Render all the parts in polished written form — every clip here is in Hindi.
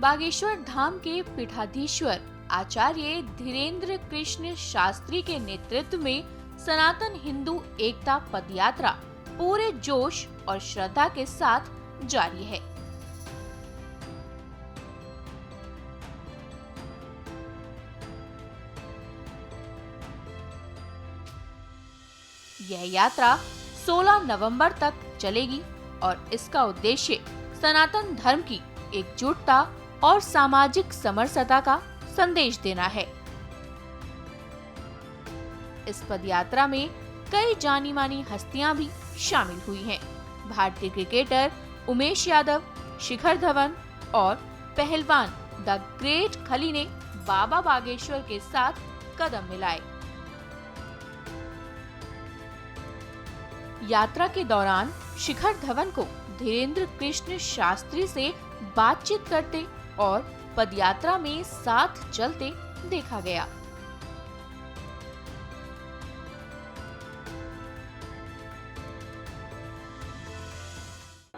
बागेश्वर धाम के पीठाधीश्वर आचार्य धीरेन्द्र कृष्ण शास्त्री के नेतृत्व में सनातन हिंदू एकता पदयात्रा पूरे जोश और श्रद्धा के साथ जारी है। यह यात्रा 16 नवंबर तक चलेगी और इसका उद्देश्य सनातन धर्म की एकजुटता और सामाजिक समरसता का संदेश देना है। इस पदयात्रा में कई जानी मानी हस्तियां भी शामिल हुई हैं। भारतीय क्रिकेटर उमेश यादव, शिखर धवन और पहलवान द ग्रेट खली ने बाबा बागेश्वर के साथ कदम मिलाए। यात्रा के दौरान शिखर धवन को धीरेन्द्र कृष्ण शास्त्री से बातचीत करते और पदयात्रा में साथ चलते देखा गया।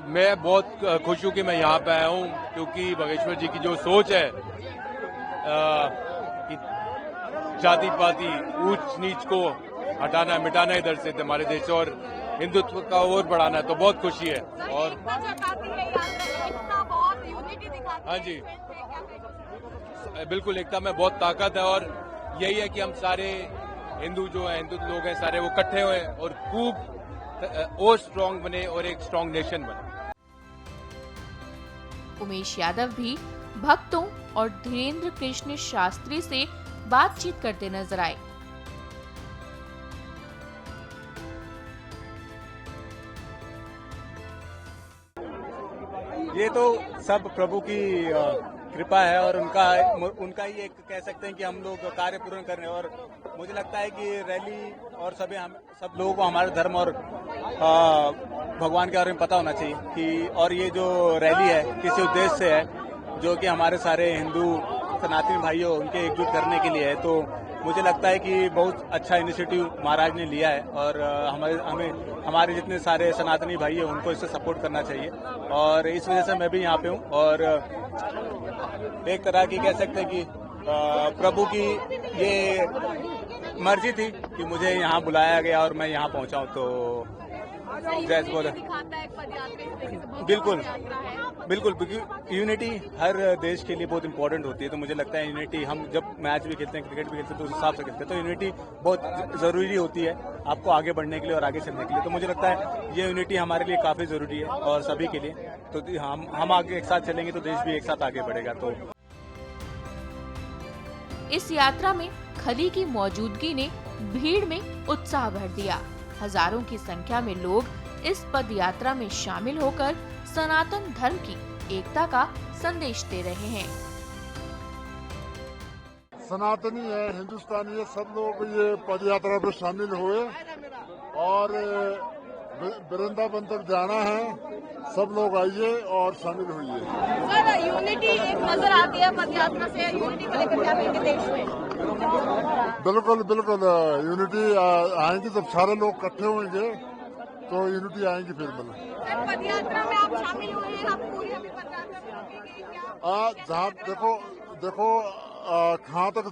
मैं बहुत खुश हूँ कि मैं यहाँ पे आया हूँ, क्योंकि बागेश्वर जी की जो सोच है कि जाति पाति ऊंच नीच को हटाना मिटाना इधर से हमारे देश और हिंदुत्व का और बढ़ाना, तो बहुत खुशी है। और हाँ जी, बिल्कुल एकता में बहुत ताकत है और यही है कि हम सारे हिंदू जो हैं, हिंदू लोग हैं सारे, वो इकट्ठे हुए और खूब और स्ट्रांग बने और एक स्ट्रांग नेशन बने। उमेश यादव भी भक्तों और धीरेन्द्र कृष्ण शास्त्री से बातचीत करते नजर आए। ये तो सब प्रभु की कृपा है और उनका ही एक कह सकते हैं कि हम लोग कार्य पूर्ण कर रहे हैं। और मुझे लगता है कि रैली और सब लोगों को हमारे धर्म और भगवान के बारे में पता होना चाहिए कि, और ये जो रैली है किसी उद्देश्य से है, जो कि हमारे सारे हिंदू सनातनी भाइयों उनके एकजुट करने के लिए है। तो मुझे लगता है कि बहुत अच्छा इनिशिएटिव महाराज ने लिया है और हमारे जितने सारे सनातनी भाई हैं उनको इससे सपोर्ट करना चाहिए और इस वजह से मैं भी यहाँ पे हूँ। और एक तरह की कह सकते हैं कि प्रभु की ये मर्जी थी कि मुझे यहाँ बुलाया गया और मैं यहाँ पहुँचा हूँ। तो जैसे बोले बिल्कुल यूनिटी हर देश के लिए बहुत इंपॉर्टेंट होती है। तो मुझे लगता है यूनिटी, हम जब मैच भी खेलते हैं, क्रिकेट भी खेलते हैं, तो उस हिसाब से खेलते हैं। तो यूनिटी बहुत जरूरी होती है आपको आगे बढ़ने के लिए और आगे चलने के लिए। तो मुझे लगता है ये यूनिटी हमारे लिए काफी जरूरी है और सभी के लिए। तो हम आगे एक साथ चलेंगे तो देश भी एक साथ आगे बढ़ेगा। तो इस यात्रा में खली की मौजूदगी ने भीड़ में उत्साह भर दिया। हजारों की संख्या में लोग इस पद यात्रा में शामिल होकर सनातन धर्म की एकता का संदेश दे रहे हैं। सनातनी है, हिंदुस्तानी है, सब लोग ये पद यात्रा में शामिल हुए और वृंदावन तक जाना है। सब लोग आइए और शामिल होइए। सर, यूनिटी एक नजर आती है पद यात्रा से, यूनिटी को लेकर क्या कहेंगे देश में? बिल्कुल यूनिटी आएंगी जब सारे लोग इकट्ठे होंगे तो यूनिटी आएंगी फिर पद यात्रा में आप शामिल हुए हैं, आप पूरी अभी पद यात्रा जहाँ देखो कहाँ तक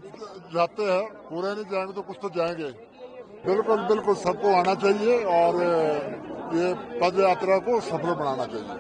जाते हैं, पूरे नहीं जाएंगे तो कुछ तो जाएंगे। बिल्कुल सबको आना चाहिए और ये पद यात्रा को सफल बनाना चाहिए।